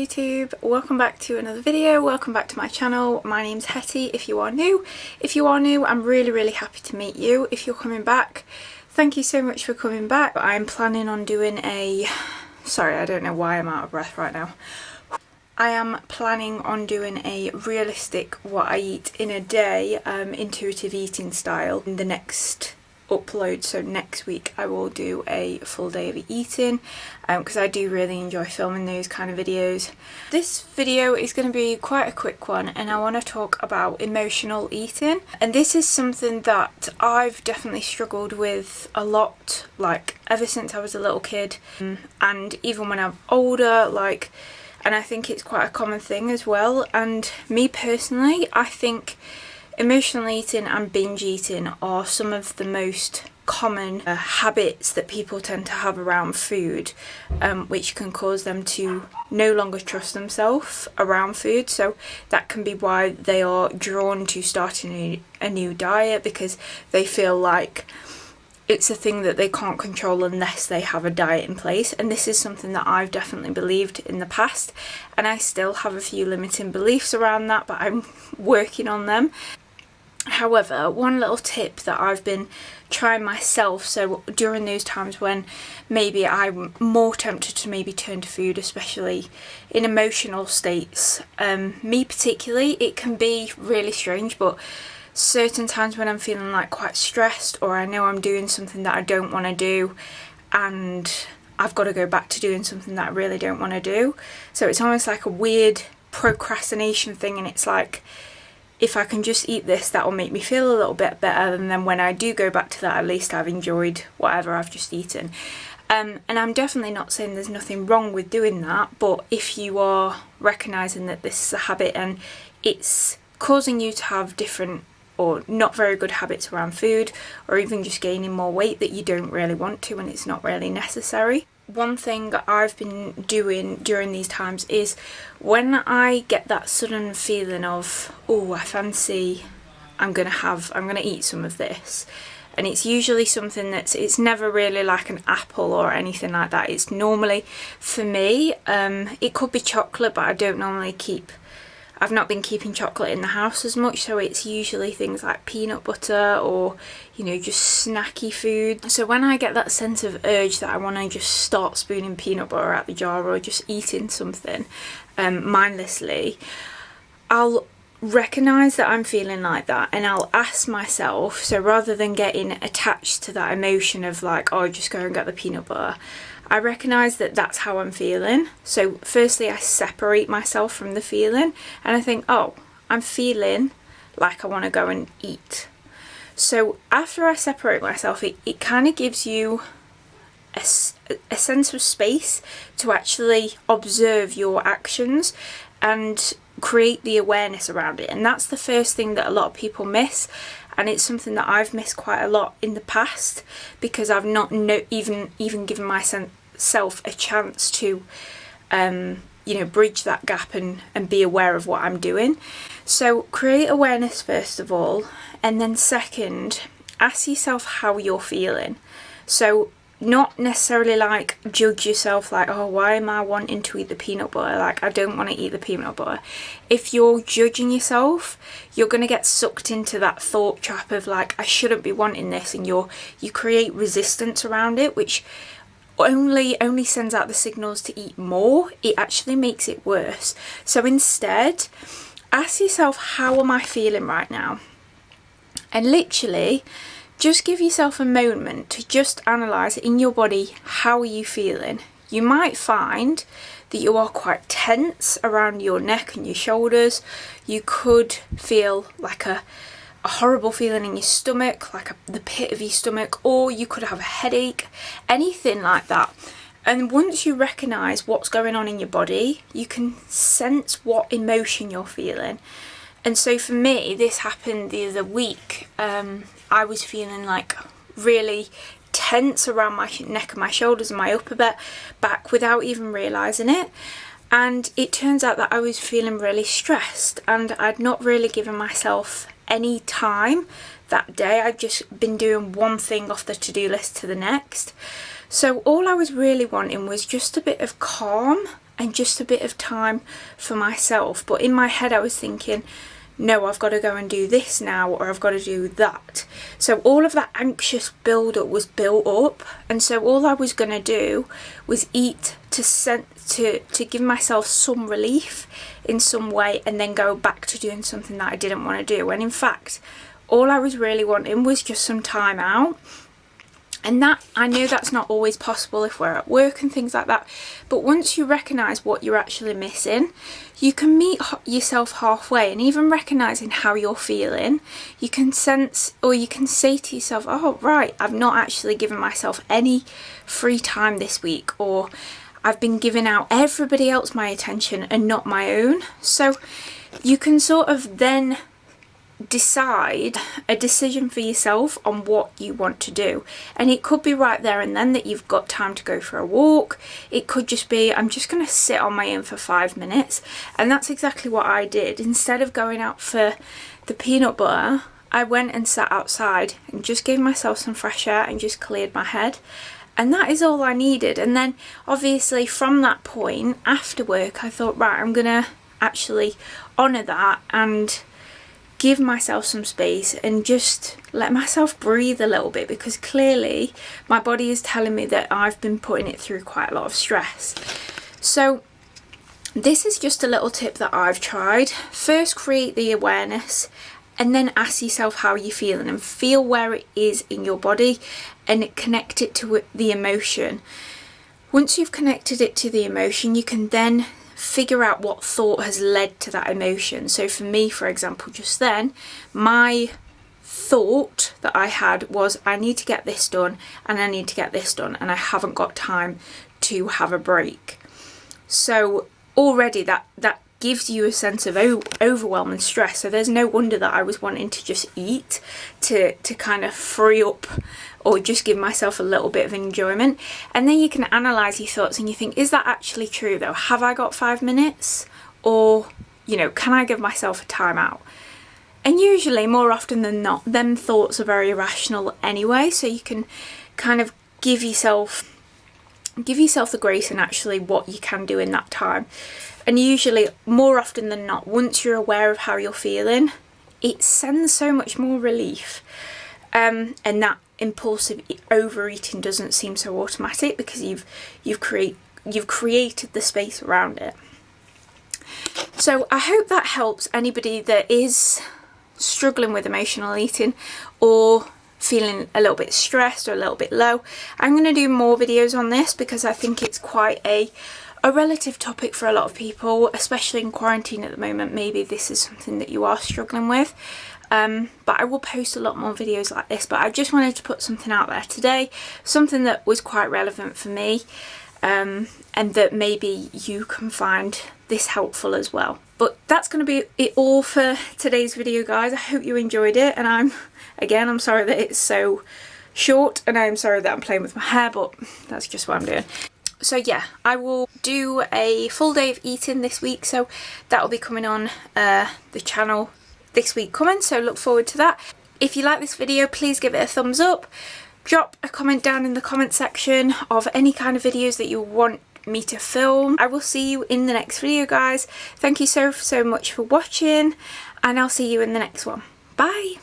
YouTube, welcome back to another video, welcome back to my channel. My name's Hetty if you are new. If you are new, I'm really happy to meet you. If you're coming back, thank you so much for coming back. I'm planning on doing sorry, I don't know why I'm out of breath right now. I am planning on doing a realistic what I eat in a day, intuitive eating style in the next upload. So next week I will do a full day of eating because I do really enjoy filming those kind of videos. This video is going to be quite a quick one and I want to talk about emotional eating, and this is something that I've definitely struggled with a lot, like ever since I was a little kid and even when I'm older, and I think it's quite a common thing as well. And me personally, I think emotional eating and binge eating are some of the most common habits that people tend to have around food, which can cause them to no longer trust themselves around food. So that can be why they are drawn to starting a new diet, because they feel like it's a thing that they can't control unless they have a diet in place. And this is something that I've definitely believed in the past, and I still have a few limiting beliefs around that, but I'm working on them. However, one little tip that I've been trying myself, so during those times when maybe I'm more tempted to maybe turn to food, especially in emotional states, me particularly, it can be really strange, but certain times when I'm feeling like quite stressed, or I know I'm doing something that I don't want to do and I've got to go back to doing something that I really don't want to do. So it's almost like a weird procrastination thing, and it's like, if I can just eat this, that will make me feel a little bit better, and then when I do go back to that, at least I've enjoyed whatever I've just eaten. And I'm definitely not saying there's nothing wrong with doing that, but if you are recognising that this is a habit and it's causing you to have different or not very good habits around food, or even just gaining more weight that you don't really want to and it's not really necessary. One thing I've been doing during these times is when I get that sudden feeling of, oh, I fancy I'm gonna eat some of this, and it's usually something it's never really like an apple or anything like that. It's normally, for me, it could be chocolate, but I don't normally I've not been keeping chocolate in the house as much, so it's usually things like peanut butter or, just snacky food. So when I get that sense of urge that I want to just start spooning peanut butter out the jar or just eating something mindlessly, I'll recognise that I'm feeling like that and I'll ask myself, so rather than getting attached to that emotion of like, oh, just go and get the peanut butter, I recognise that that's how I'm feeling. So firstly, I separate myself from the feeling and I think, oh, I'm feeling like I want to go and eat. So after I separate myself, it kind of gives you a sense of space to actually observe your actions and create the awareness around it. And that's the first thing that a lot of people miss. And it's something that I've missed quite a lot in the past because I've not even given myself a chance to, bridge that gap and be aware of what I'm doing. So create awareness first of all, and then second, ask yourself how you're feeling. So not necessarily like judge yourself like, oh, why am I wanting to eat the peanut butter? Like, I don't want to eat the peanut butter. If you're judging yourself, you're going to get sucked into that thought trap of like, I shouldn't be wanting this, and you create resistance around it, which only sends out the signals to eat more. It actually makes it worse. So instead, ask yourself, how am I feeling right now? And literally just give yourself a moment to just analyse in your body, how are you feeling? You might find that you are quite tense around your neck and your shoulders. You could feel like a horrible feeling in your stomach, like the pit of your stomach, or you could have a headache, anything like that. And once you recognise what's going on in your body, you can sense what emotion you're feeling. And so for me, this happened the other week. I was feeling like really tense around my neck and my shoulders and my upper back without even realising it. And it turns out that I was feeling really stressed and I'd not really given myself any time that day. I'd just been doing one thing off the to-do list to the next. So all I was really wanting was just a bit of calm and just a bit of time for myself. But in my head I was thinking, no, I've got to go and do this now, or I've got to do that. So all of that anxious build-up was built up, and so all I was going to do was eat to give myself some relief in some way, and then go back to doing something that I didn't want to do. And in fact, all I was really wanting was just some time out. And that, I know that's not always possible if we're at work and things like that, but once you recognise what you're actually missing, you can meet yourself halfway. And even recognising how you're feeling, you can sense, or you can say to yourself, oh right, I've not actually given myself any free time this week, or I've been giving out everybody else my attention and not my own. So you can sort of then decide a decision for yourself on what you want to do, and it could be right there and then that you've got time to go for a walk. It could just be, I'm just going to sit on my own for 5 minutes, and that's exactly what I did. Instead of going out for the peanut butter, I went and sat outside and just gave myself some fresh air and just cleared my head, and that is all I needed. And then obviously from that point after work, I thought, right, I'm gonna actually honour that and give myself some space and just let myself breathe a little bit, because clearly my body is telling me that I've been putting it through quite a lot of stress. So this is just a little tip that I've tried. First, create the awareness, and then ask yourself how you're feeling, and feel where it is in your body and connect it to the emotion. Once you've connected it to the emotion, you can then figure out what thought has led to that emotion. So for me, for example, just then, my thought that I had was, I need to get this done and I need to get this done, and I haven't got time to have a break. So already that gives you a sense of overwhelm and stress. So there's no wonder that I was wanting to just eat to kind of free up, or just give myself a little bit of enjoyment. And then you can analyse your thoughts and you think, is that actually true though? Have I got 5 minutes? Or, you know, can I give myself a time out? And usually, more often than not, them thoughts are very irrational anyway, so you can kind of give yourself the grace in actually what you can do in that time. And usually, more often than not, once you're aware of how you're feeling, it sends so much more relief. And that impulsive overeating doesn't seem so automatic, because you've created the space around it. So I hope that helps anybody that is struggling with emotional eating, or feeling a little bit stressed or a little bit low. I'm going to do more videos on this, because I think it's quite a relative topic for a lot of people, especially in quarantine at the moment. Maybe this is something that you are struggling with. But I will post a lot more videos like this, but I just wanted to put something out there today, something that was quite relevant for me, and that maybe you can find this helpful as well. But that's going to be it all for today's video, guys. I hope you enjoyed it, and I'm sorry that it's so short, and I'm sorry that I'm playing with my hair, but that's just what I'm doing. So yeah, I will do a full day of eating this week, so that will be coming on the channel this week coming, so look forward to that. If you like this video, please give it a thumbs up. Drop a comment down in the comment section of any kind of videos that you want me to film. I will see you in the next video, guys. Thank you so much for watching, and I'll see you in the next one. Bye!